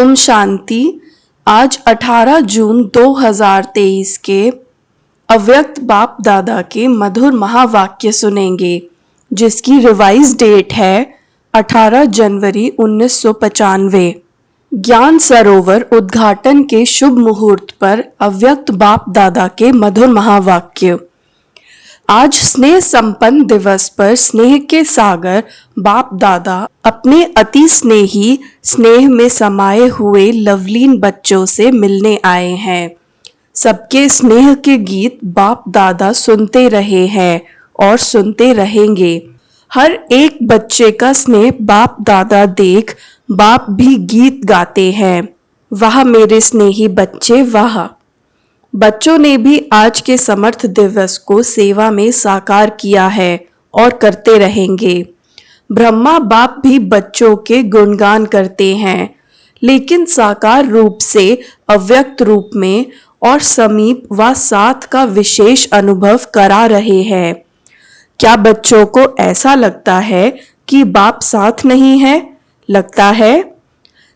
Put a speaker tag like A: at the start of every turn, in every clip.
A: ओम शांति। आज 18 जून 2023 के अव्यक्त बाप दादा के मधुर महावाक्य सुनेंगे, जिसकी रिवाइज डेट है 18 जनवरी 1995। ज्ञान सरोवर उद्घाटन के शुभ मुहूर्त पर अव्यक्त बाप दादा के मधुर महावाक्य। आज स्नेह संपन्न दिवस पर स्नेह के सागर बाप दादा अपने अति स्नेही स्नेह में समाये हुए लवलीन बच्चों से मिलने आए हैं। सबके स्नेह के गीत बाप दादा सुनते रहे हैं और सुनते रहेंगे। हर एक बच्चे का स्नेह बाप दादा देख बाप भी गीत गाते हैं, वाह मेरे स्नेही बच्चे वाह। बच्चों ने भी आज के समर्थ दिवस को सेवा में साकार किया है और करते रहेंगे। ब्रह्मा बाप भी बच्चों के गुणगान करते हैं, लेकिन साकार रूप से अव्यक्त रूप में और समीप व साथ का विशेष अनुभव करा रहे हैं। क्या बच्चों को ऐसा लगता है कि बाप साथ नहीं है? लगता है।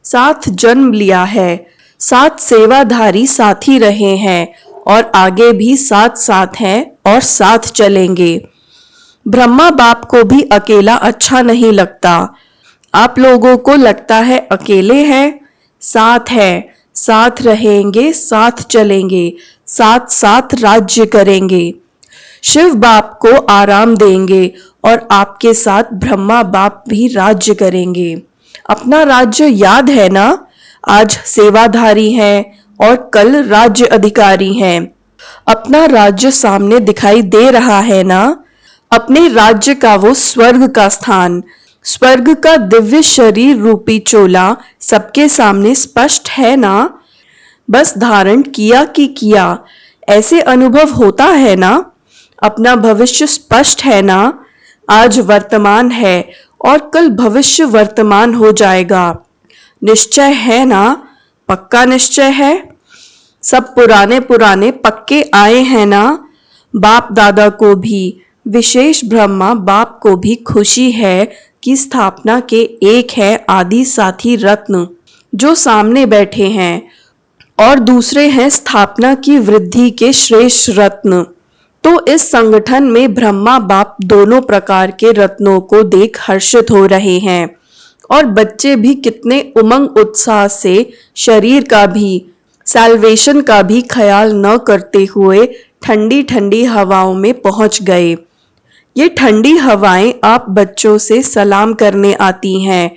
A: साथ जन्म लिया है, साथ सेवाधारी साथी रहे हैं और आगे भी साथ साथ हैं और साथ चलेंगे। ब्रह्मा बाप को भी अकेला अच्छा नहीं लगता। आप लोगों को लगता है अकेले हैं? साथ है, साथ रहेंगे, साथ चलेंगे, साथ साथ राज्य करेंगे। शिव बाप को आराम देंगे और आपके साथ ब्रह्मा बाप भी राज्य करेंगे। अपना राज्य याद है ना? आज सेवाधारी हैं और कल राज्य अधिकारी हैं। अपना राज्य सामने दिखाई दे रहा है ना? अपने राज्य का वो स्वर्ग का स्थान, स्वर्ग का दिव्य शरीर रूपी चोला सबके सामने स्पष्ट है ना? बस धारण किया कि किया, ऐसे अनुभव होता है ना? अपना भविष्य स्पष्ट है ना? आज वर्तमान है और कल भविष्य वर्तमान हो जाएगा। निश्चय है ना? पक्का निश्चय है। सब पुराने पुराने पक्के आए हैं ना? बाप दादा को भी, विशेष ब्रह्मा बाप को भी खुशी है कि स्थापना के एक है आदि साथी रत्न जो सामने बैठे हैं और दूसरे हैं स्थापना की वृद्धि के श्रेष्ठ रत्न। तो इस संगठन में ब्रह्मा बाप दोनों प्रकार के रत्नों को देख हर्षित हो रहे हैं और बच्चे भी कितने उमंग उत्साह से शरीर का भी, सैल्वेशन का भी ख्याल न करते हुए ठंडी ठंडी हवाओं में पहुंच गए। ये ठंडी हवाएं आप बच्चों से सलाम करने आती हैं।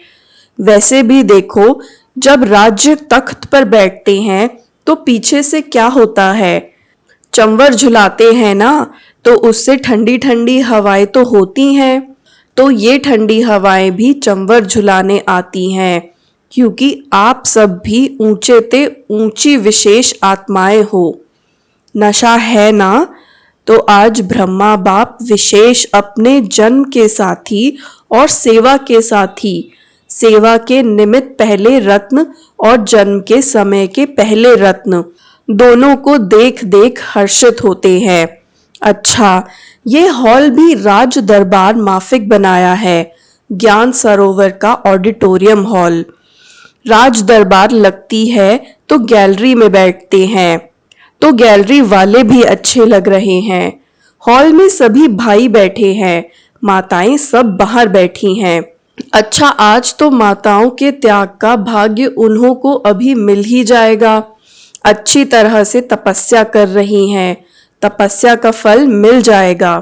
A: वैसे भी देखो, जब राज्य तख्त पर बैठते हैं तो पीछे से क्या होता है? चंवर झुलाते हैं ना, तो उससे ठंडी ठंडी हवाएं तो होती हैं। तो ये ठंडी हवाएं भी चंवर झुलाने आती हैं, क्योंकि आप सब भी ऊंचे ते ऊंची विशेष आत्माएं हो। नशा है ना? तो आज ब्रह्मा बाप विशेष अपने जन्म के साथी और सेवा के साथी, सेवा के निमित्त पहले रत्न और जन्म के समय के पहले रत्न, दोनों को देख देख हर्षित होते हैं। अच्छा, ये हॉल भी राज दरबार माफिक बनाया है, ज्ञान सरोवर का ऑडिटोरियम हॉल। राज दरबार लगती है तो गैलरी में बैठते हैं, तो गैलरी वाले भी अच्छे लग रहे हैं। हॉल में सभी भाई बैठे हैं, माताएं सब बाहर बैठी हैं। अच्छा, आज तो माताओं के त्याग का भाग्य उन्हों को अभी मिल ही जाएगा। अच्छी तरह से तपस्या कर रही हैं, तपस्या का फल मिल जाएगा।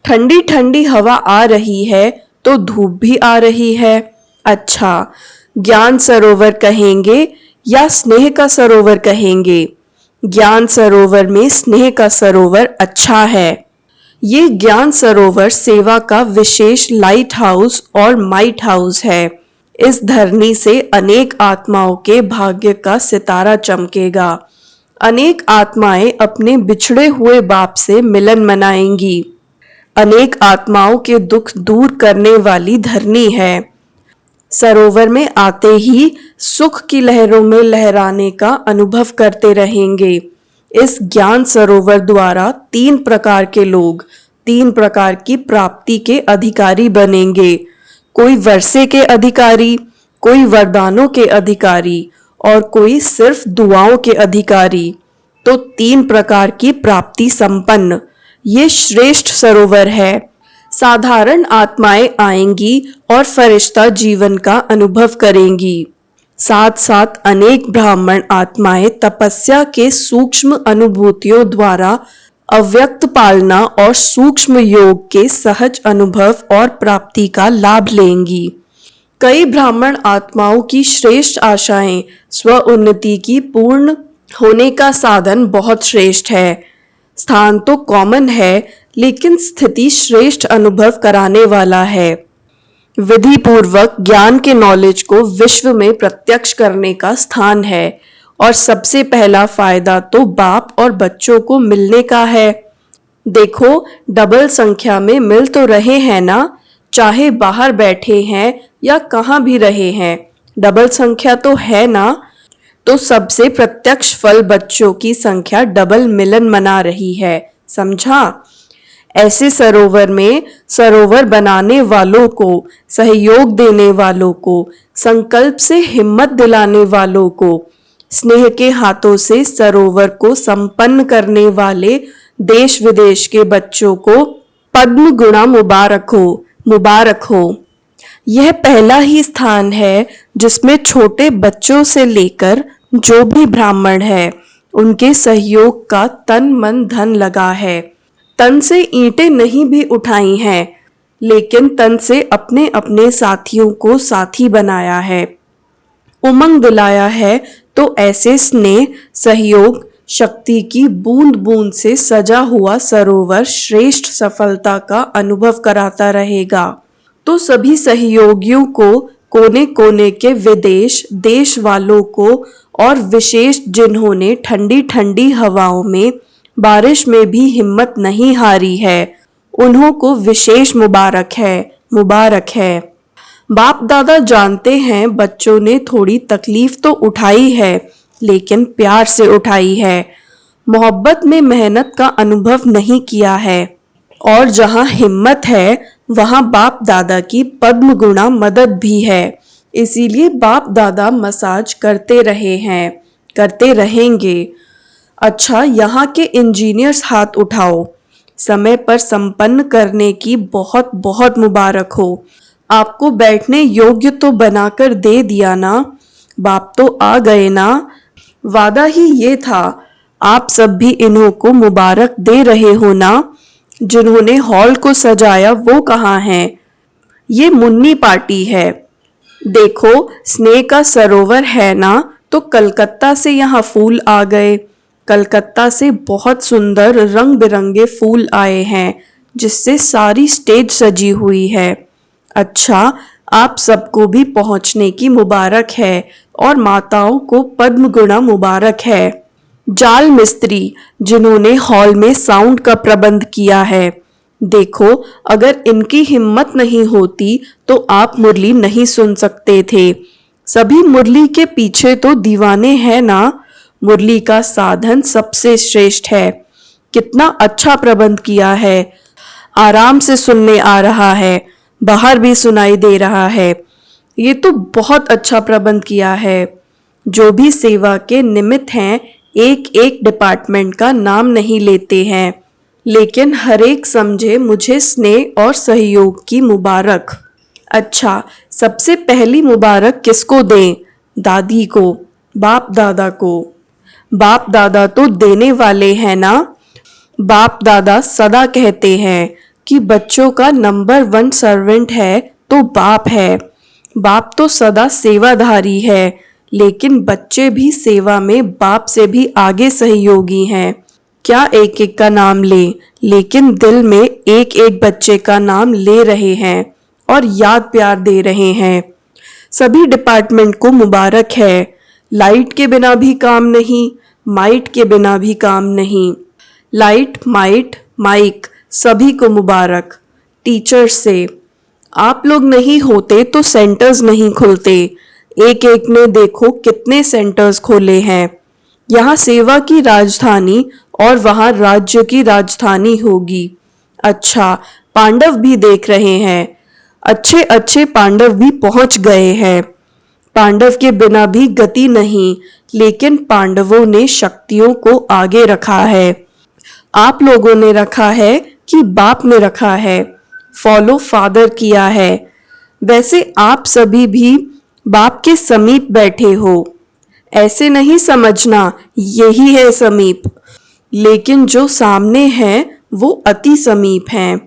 A: ठंडी ठंडी हवा आ रही है तो धूप भी आ रही है। अच्छा, ज्ञान सरोवर कहेंगे या स्नेह का सरोवर कहेंगे? ज्ञान सरोवर में स्नेह का सरोवर अच्छा है। ये ज्ञान सरोवर सेवा का विशेष लाइट हाउस और माइट हाउस है। इस धरनी से अनेक आत्माओं के भाग्य का सितारा चमकेगा। अनेक आत्माएं अपने बिछड़े हुए बाप से मिलन मनाएंगी। अनेक आत्माओं के दुख दूर करने वाली धरनी है। सरोवर में आते ही सुख की लहरों में लहराने का अनुभव करते रहेंगे। इस ज्ञान सरोवर द्वारा 3 प्रकार के लोग 3 प्रकार की प्राप्ति के अधिकारी बनेंगे। कोई वर्षे के अधिकारी, कोई वरदानों के अधिकारी और कोई सिर्फ दुआओं के अधिकारी। तो 3 प्रकार की प्राप्ति संपन्न ये श्रेष्ठ सरोवर है। साधारण आत्माएं आएंगी और फरिश्ता जीवन का अनुभव करेंगी। साथ साथ अनेक ब्राह्मण आत्माएं तपस्या के सूक्ष्म अनुभूतियों द्वारा अव्यक्त पालना और सूक्ष्म योग के सहज अनुभव और प्राप्ति का लाभ लेंगी। कई ब्राह्मण आत्माओं की श्रेष्ठ आशाएं स्व उन्नति की पूर्ण होने का साधन बहुत श्रेष्ठ है। स्थान तो कॉमन है, लेकिन स्थिति श्रेष्ठ अनुभव कराने वाला है। विधि पूर्वक ज्ञान के नॉलेज को विश्व में प्रत्यक्ष करने का स्थान है। और सबसे पहला फायदा तो बाप और बच्चों को मिलने का है। देखो, डबल संख्या में मिल तो रहे हैं ना, चाहे बाहर बैठे हैं या कहाँ भी रहे हैं, डबल संख्या तो है ना। तो सबसे प्रत्यक्ष फल बच्चों की संख्या डबल मिलन मना रही है, समझा। ऐसे सरोवर में सरोवर बनाने वालों को, सहयोग देने वालों को, संकल्प से हिम्मत दिलाने वालों को, स्नेह के हाथों से सरोवर को संपन्न करने वाले देश विदेश के बच्चों को पद्म गुणा मुबारक हो, मुबारक हो। यह पहला ही स्थान है जिसमें छोटे बच्चों से लेकर जो भी ब्राह्मण है उनके सहयोग का तन मन धन लगा है। तन से ईंटें नहीं भी उठाई हैं, लेकिन तन से अपने अपने साथियों को साथी बनाया है, उमंग दिलाया है। तो ऐसे स्नेह, सहयोग, शक्ति की बूंद बूंद से सजा हुआ सरोवर श्रेष्ठ सफलता का अनुभव कराता रहेगा। तो सभी सहयोगियों को, कोने कोने के विदेश देश वालों को, और विशेष जिन्होंने ठंडी ठंडी हवाओं में, बारिश में भी हिम्मत नहीं हारी है, उन्हों को विशेष मुबारक है, मुबारक है। बाप दादा जानते हैं बच्चों ने थोड़ी तकलीफ तो उठाई है, लेकिन प्यार से उठाई है। मोहब्बत में मेहनत का अनुभव नहीं किया है। और जहाँ हिम्मत है वहाँ बाप दादा की पद्म गुणा मदद भी है। इसीलिए बाप दादा मसाज करते रहे हैं, करते रहेंगे। अच्छा, यहाँ के इंजीनियर्स हाथ उठाओ। समय पर संपन्न करने की बहुत बहुत मुबारक हो। आपको बैठने योग्य तो बनाकर दे दिया ना, बाप तो आ गए ना। वादा ही ये था। आप सब भी इन्हों को मुबारक दे रहे हो ना। जिन्होंने हॉल को सजाया वो कहाँ हैं? ये मुन्नी पार्टी है। देखो, स्नेह का सरोवर है ना, तो कलकत्ता से यहाँ फूल आ गए। कलकत्ता से बहुत सुंदर रंग बिरंगे फूल आए हैं, जिससे सारी स्टेज सजी हुई है। अच्छा, आप सबको भी पहुंचने की मुबारक है और माताओं को पद्म गुणा मुबारक है। जाल मिस्त्री जिन्होंने हॉल में साउंड का प्रबंध किया है, देखो, अगर इनकी हिम्मत नहीं होती तो आप मुरली नहीं सुन सकते थे। सभी मुरली के पीछे तो दीवाने हैं ना। मुरली का साधन सबसे श्रेष्ठ है। कितना अच्छा प्रबंध किया है। आराम से सुनने आ रहा है, बाहर भी सुनाई दे रहा है। ये तो बहुत अच्छा प्रबंध किया है। जो भी सेवा के निमित्त हैं, एक एक डिपार्टमेंट का नाम नहीं लेते हैं, लेकिन हर एक समझे मुझे स्नेह और सहयोग की मुबारक। अच्छा, सबसे पहली मुबारक किसको दें? दादी को, बाप दादा को। बाप दादा तो देने वाले हैं ना। बाप दादा सदा कहते हैं कि बच्चों का नंबर 1 सर्वेंट है तो बाप है। बाप तो सदा सेवाधारी है, लेकिन बच्चे भी सेवा में बाप से भी आगे सहयोगी हैं। क्या एक एक का नाम ले, लेकिन दिल में एक एक बच्चे का नाम ले रहे हैं और याद प्यार दे रहे हैं। सभी डिपार्टमेंट को मुबारक है। लाइट के बिना भी काम नहीं, माइट के बिना भी काम नहीं। लाइट, माइट, माइक सभी को मुबारक। टीचर्स से, आप लोग नहीं होते तो सेंटर्स नहीं खुलते। एक एक ने देखो कितने सेंटर्स खोले हैं। यहाँ सेवा की राजधानी और वहाँ राज्य की राजधानी होगी। अच्छा, पांडव भी देख रहे हैं। अच्छे अच्छे पांडव भी पहुंच गए हैं। पांडव के बिना भी गति नहीं, लेकिन पांडवों ने शक्तियों को आगे रखा है। आप लोगों ने रखा है कि बाप ने रखा है, फॉलो फादर किया है। वैसे आप सभी भी बाप के समीप बैठे हो, ऐसे नहीं समझना यही है समीप, लेकिन जो सामने है वो अति समीप हैं।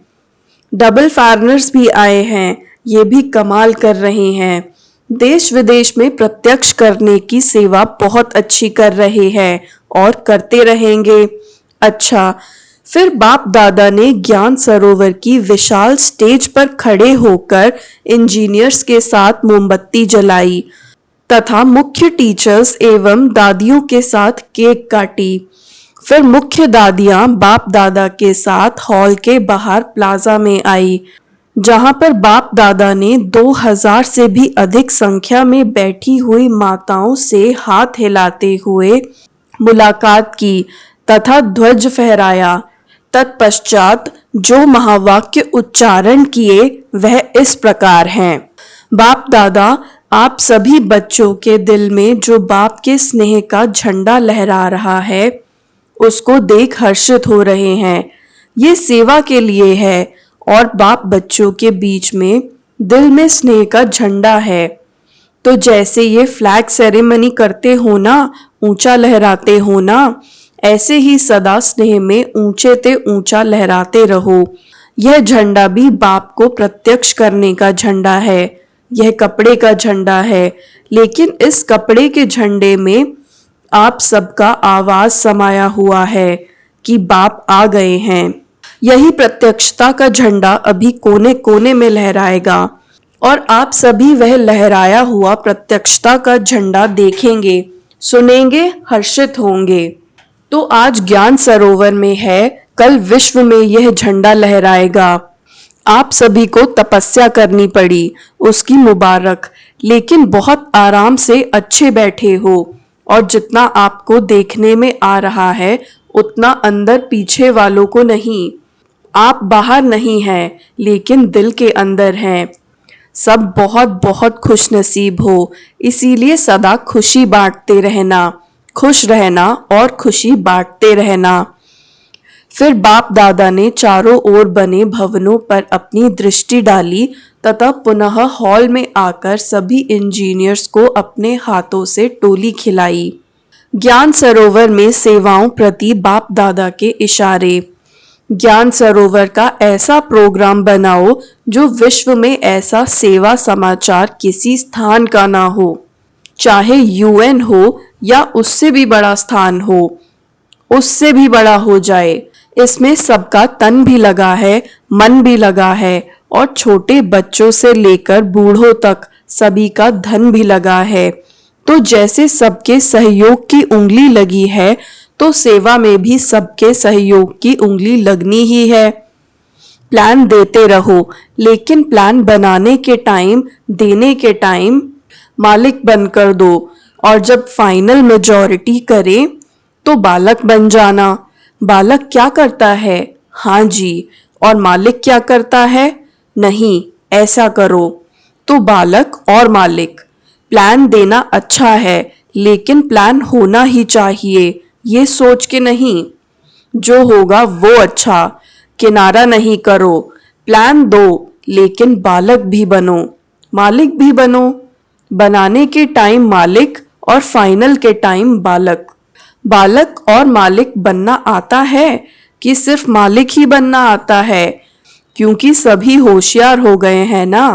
A: डबल फॉरेनर्स भी आए हैं, ये भी कमाल कर रहे हैं। देश विदेश में प्रत्यक्ष करने की सेवा बहुत अच्छी कर रहे हैं और करते रहेंगे। अच्छा, फिर बाप दादा ने ज्ञान सरोवर की विशाल स्टेज पर खड़े होकर इंजीनियर्स के साथ मोमबत्ती जलाई तथा मुख्य टीचर्स एवं दादियों के साथ केक काटी। फिर मुख्य दादियां बाप दादा के साथ हॉल के बाहर प्लाजा में आई, जहां पर बाप दादा ने 2000 से भी अधिक संख्या में बैठी हुई माताओं से हाथ हिलाते हुए मुलाकात की तथा ध्वज फहराया। तत्पश्चात जो महावाक्य उच्चारण किए वह इस प्रकार हैं। बाप दादा, आप सभी बच्चों के दिल में जो बाप के स्नेह का झंडा लहरा रहा है उसको देख हर्षित हो रहे हैं। ये सेवा के लिए है और बाप बच्चों के बीच में दिल में स्नेह का झंडा है। तो जैसे ये फ्लैग सेरेमनी करते हो ना, ऊंचा लहराते हो ना, ऐसे ही सदा स्नेह में ऊंचे ते ऊंचा लहराते रहो। यह झंडा भी बाप को प्रत्यक्ष करने का झंडा है। यह कपड़े का झंडा है, लेकिन इस कपड़े के झंडे में आप सबका आवाज समाया हुआ है कि बाप आ गए हैं। यही प्रत्यक्षता का झंडा अभी कोने कोने में लहराएगा और आप सभी वह लहराया हुआ प्रत्यक्षता का झंडा देखेंगे, सुनेंगे, हर्षित होंगे। तो आज ज्ञान सरोवर में है, कल विश्व में यह झंडा लहराएगा। आप सभी को तपस्या करनी पड़ी, उसकी मुबारक, लेकिन बहुत आराम से अच्छे बैठे हो और जितना आपको देखने में आ रहा है उतना अंदर पीछे वालों को नहीं। आप बाहर नहीं हैं, लेकिन दिल के अंदर हैं। सब बहुत बहुत खुश नसीब हो, इसीलिए सदा खुशी बांटते रहना, खुश रहना और खुशी बांटते रहना। फिर बाप दादा ने चारों ओर बने भवनों पर अपनी दृष्टि डाली तथा पुनः हॉल में आकर सभी इंजीनियर्स को अपने हाथों से टोली खिलाई। ज्ञान सरोवर में सेवाओं प्रति बाप दादा के इशारे। ज्ञान सरोवर का ऐसा प्रोग्राम बनाओ जो विश्व में ऐसा सेवा समाचार किसी स्थान का ना हो, चाहे यूएन हो या उससे भी बड़ा स्थान हो, उससे भी बड़ा हो जाए। इसमें सबका तन भी लगा है, मन भी लगा है और छोटे बच्चों से लेकर बूढ़ों तक सभी का धन भी लगा है। तो जैसे सबके सहयोग की उंगली लगी है, तो सेवा में भी सबके सहयोग की उंगली लगनी ही है। प्लान देते रहो, लेकिन प्लान बनाने के टाइम, देने के टाइम मालिक बनकर दो और जब फाइनल मेजॉरिटी करे तो बालक बन जाना। बालक क्या करता है? हाँ जी। और मालिक क्या करता है? नहीं, ऐसा करो। तो बालक और मालिक। प्लान देना अच्छा है, लेकिन प्लान होना ही चाहिए, ये सोच के नहीं जो होगा वो अच्छा। किनारा नहीं करो, प्लान दो, लेकिन बालक भी बनो, मालिक भी बनो। बनाने के टाइम मालिक और फाइनल के टाइम बालक। बालक और मालिक बनना आता है कि सिर्फ मालिक ही बनना आता है? क्योंकि सभी होशियार हो गए हैं ना।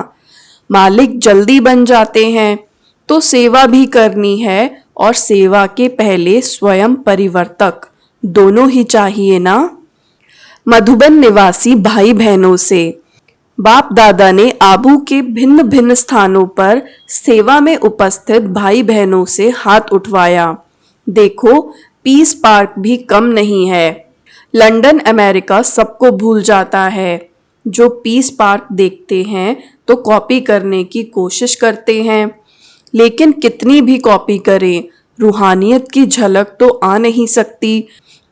A: मालिक जल्दी बन जाते हैं, तो सेवा भी करनी है और सेवा के पहले स्वयं परिवर्तक दोनों ही चाहिए ना। मधुबन निवासी भाई बहनों से बाप दादा ने आबू के भिन्न भिन्न स्थानों पर सेवा में उपस्थित भाई बहनों से हाथ उठवाया। देखो, पीस पार्क भी कम नहीं है। लंदन अमेरिका सबको भूल जाता है। जो पीस पार्क देखते हैं तो कॉपी करने की कोशिश करते हैं, लेकिन कितनी भी कॉपी करें, रूहानियत की झलक तो आ नहीं सकती,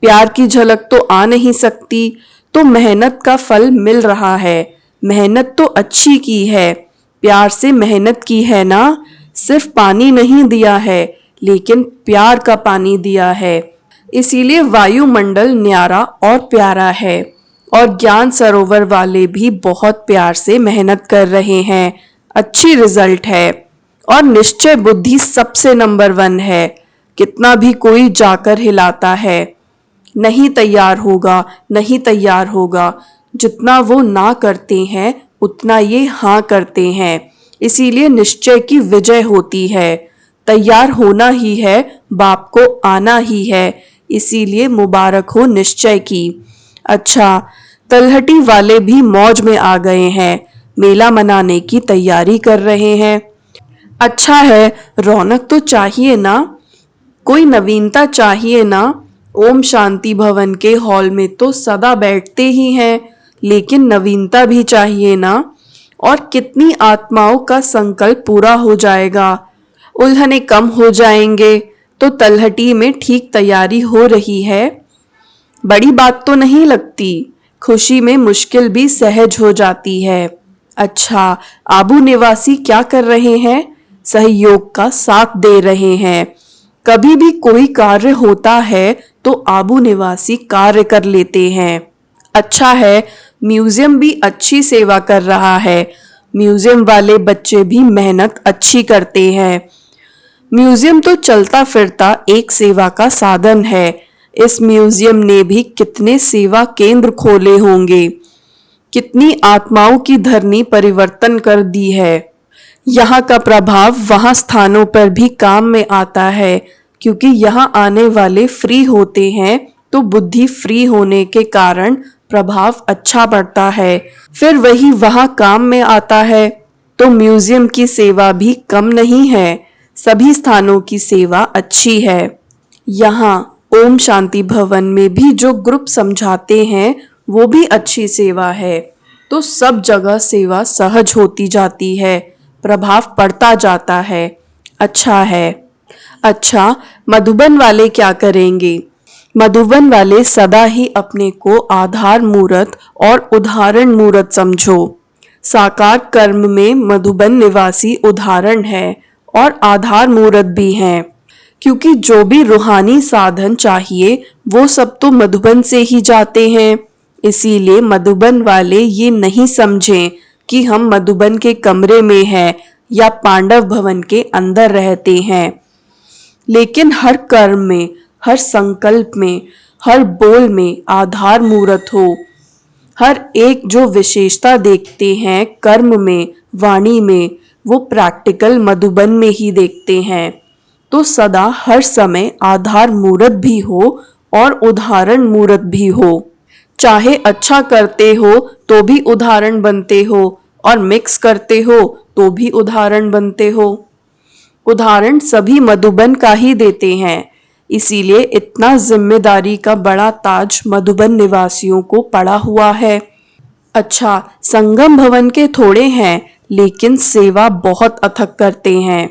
A: प्यार की झलक तो आ नहीं सकती। तो मेहनत का फल मिल रहा है, मेहनत तो अच्छी की है, प्यार से मेहनत की है ना। सिर्फ पानी नहीं दिया है, लेकिन प्यार का पानी दिया है। इसीलिए वायुमंडल न्यारा और प्यारा है। और ज्ञान सरोवर वाले भी बहुत प्यार से मेहनत कर रहे हैं। अच्छी रिजल्ट है। और निश्चय बुद्धि सबसे नंबर 1 है। कितना भी कोई जाकर हिलाता है, नहीं तैयार होगा, नहीं तैयार होगा। जितना वो ना करते हैं उतना ये हाँ करते हैं। इसीलिए निश्चय की विजय होती है। तैयार होना ही है, बाप को आना ही है। इसीलिए मुबारक हो निश्चय की। अच्छा, तलहटी वाले भी मौज में आ गए हैं। मेला मनाने की तैयारी कर रहे हैं। अच्छा है, रौनक तो चाहिए ना, कोई नवीनता चाहिए ना। ओम शांति भवन के हॉल में तो सदा बैठते ही हैं, लेकिन नवीनता भी चाहिए ना। और कितनी आत्माओं का संकल्प पूरा हो जाएगा, उल्हने कम हो जाएंगे। तो तलहटी में ठीक तैयारी हो रही है। बड़ी बात तो नहीं लगती, खुशी में मुश्किल भी सहज हो जाती है। अच्छा, आबू निवासी क्या कर रहे हैं? सहयोग का साथ दे रहे हैं। कभी भी कोई कार्य होता है तो आबू निवासी कार्य कर लेते हैं। अच्छा है, म्यूजियम भी अच्छी सेवा कर रहा है। म्यूजियम वाले बच्चे भी मेहनत अच्छी करते हैं। म्यूजियम तो चलता फिरता एक सेवा का साधन है। इस म्यूजियम ने भी कितने सेवा केंद्र खोले होंगे, कितनी आत्माओं की धरनी परिवर्तन कर दी है। यहाँ का प्रभाव वहाँ स्थानों पर भी काम में आता है, क्योंकि यहाँ आने वाले फ्री होते हैं, तो बुद्धि फ्री होने के कारण प्रभाव अच्छा पड़ता है। फिर वही वहाँ काम में आता है। तो म्यूजियम की सेवा भी कम नहीं है, सभी स्थानों की सेवा अच्छी है। यहाँ ओम शांति भवन में भी जो ग्रुप समझाते हैं वो भी अच्छी सेवा है। तो सब जगह सेवा सहज होती जाती है, प्रभाव पड़ता जाता है। अच्छा है। अच्छा, मधुबन वाले क्या करेंगे? मधुबन वाले सदा ही अपने को आधार मूर्त और उदाहरण मूर्त समझो। साकार कर्म में मधुबन निवासी उदाहरण है और आधार मूर्त भी हैं, क्योंकि जो भी रूहानी साधन चाहिए वो सब तो मधुबन से ही जाते हैं। इसीलिए मधुबन वाले ये नहीं समझें कि हम मधुबन के कमरे में हैं या पांडव भवन के अंदर रहते हैं, लेकिन हर कर्म में, हर संकल्प में, हर बोल में आधार मूर्त हो। हर एक जो विशेषता देखते हैं कर्म में, वाणी में, वो प्रैक्टिकल मधुबन में ही देखते हैं। तो सदा हर समय आधार मूर्त भी हो और उदाहरण मूर्त भी हो। चाहे अच्छा करते हो तो भी उदाहरण बनते हो, और मिक्स करते हो तो भी उदाहरण बनते हो। उदाहरण सभी मधुबन का ही देते हैं। इसीलिए इतना जिम्मेदारी का बड़ा ताज मधुबन निवासियों को पड़ा हुआ है। अच्छा, संगम भवन के थोड़े हैं, लेकिन सेवा बहुत अथक करते हैं।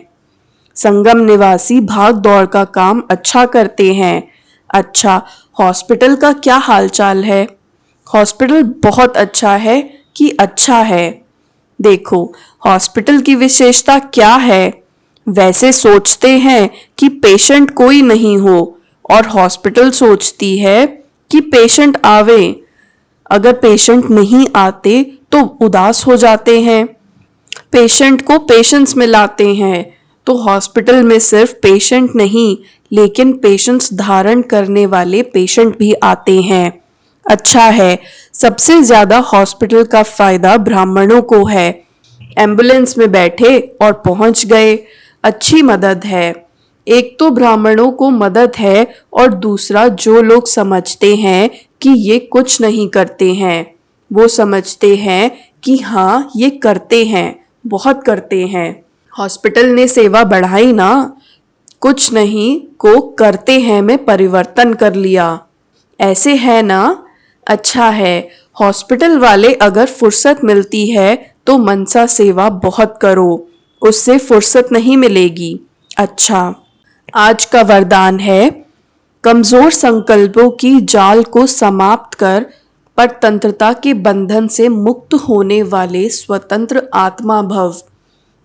A: संगम निवासी भाग दौड़ का काम अच्छा करते हैं। अच्छा, हॉस्पिटल का क्या हालचाल है? हॉस्पिटल बहुत अच्छा है कि अच्छा है। देखो, हॉस्पिटल की विशेषता क्या है? वैसे सोचते हैं कि पेशेंट कोई नहीं हो, और हॉस्पिटल सोचती है कि पेशेंट आवे। अगर पेशेंट नहीं आते तो उदास हो जाते हैं। पेशेंट को पेशेंस में लाते हैं। तो हॉस्पिटल में सिर्फ पेशेंट नहीं, लेकिन पेशेंस धारण करने वाले पेशेंट भी आते हैं। अच्छा है, सबसे ज्यादा हॉस्पिटल का फायदा ब्राह्मणों को है। एम्बुलेंस में बैठे और पहुंच गए, अच्छी मदद है। एक तो ब्राह्मणों को मदद है, और दूसरा जो लोग समझते हैं कि ये कुछ नहीं करते हैं, वो समझते हैं कि हाँ ये करते हैं, बहुत करते हैं। हॉस्पिटल ने सेवा बढ़ाई ना, कुछ नहीं को करते हैं में परिवर्तन कर लिया, ऐसे है ना। अच्छा है, हॉस्पिटल वाले अगर फुर्सत मिलती है तो मनसा सेवा बहुत करो, उससे फुर्सत नहीं मिलेगी। अच्छा, आज का वरदान है, कमजोर संकल्पों की जाल को समाप्त कर परतंत्रता के बंधन से मुक्त होने वाले स्वतंत्र आत्मा भव।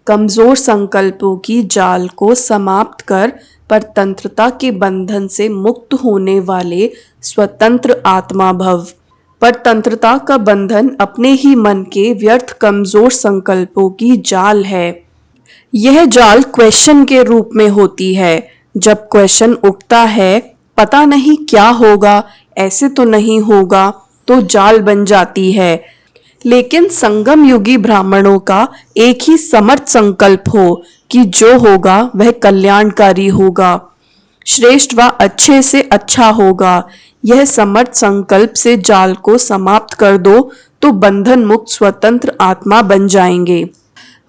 A: कमजोर संकल्पों की जाल को समाप्त कर परतंत्रता के बंधन से मुक्त होने वाले स्वतंत्र आत्मा भव। परतंत्रता का बंधन अपने ही मन के व्यर्थ कमजोर संकल्पों की जाल है। यह जाल क्वेश्चन के रूप में होती है। जब क्वेश्चन उठता है, पता नहीं क्या होगा, ऐसे तो नहीं होगा, तो जाल बन जाती है। लेकिन संगम युगी ब्राह्मणों का एक ही समर्थ संकल्प हो कि जो होगा वह कल्याणकारी होगा, श्रेष्ठ व अच्छे से अच्छा होगा। यह समर्थ संकल्प से जाल को समाप्त कर दो तो बंधन मुक्त स्वतंत्र आत्मा बन जाएंगे।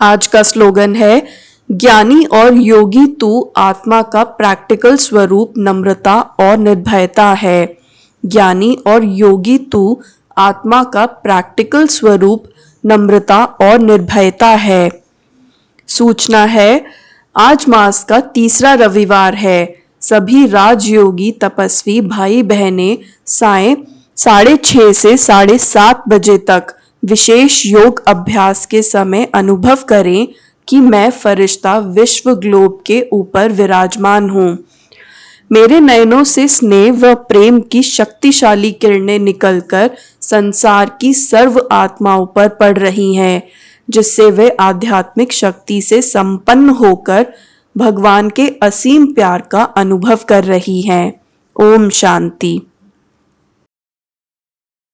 A: आज का स्लोगन है, ज्ञानी और योगी तू आत्मा का प्रैक्टिकल स्वरूप नम्रता और निर्भयता है। ज्ञानी और योगी तू आत्मा का प्रैक्टिकल स्वरूप नम्रता और निर्भयता है। सूचना है, आज मास का तीसरा रविवार है। सभी राजयोगी तपस्वी भाई बहनें सायं 6:30 से 7:30 बजे तक विशेष योग अभ्यास के समय अनुभव करें कि मैं फरिश्ता विश्व ग्लोब के ऊपर विराजमान हूँ। मेरे नयनों से स्नेह व प्रेम की शक्तिशाली किरणें निकलकर संसार की सर्व आत्माओं पर पड़ रही हैं, जिससे वे आध्यात्मिक शक्ति से संपन्न होकर भगवान के असीम प्यार का अनुभव कर रही हैं। ओम शांति।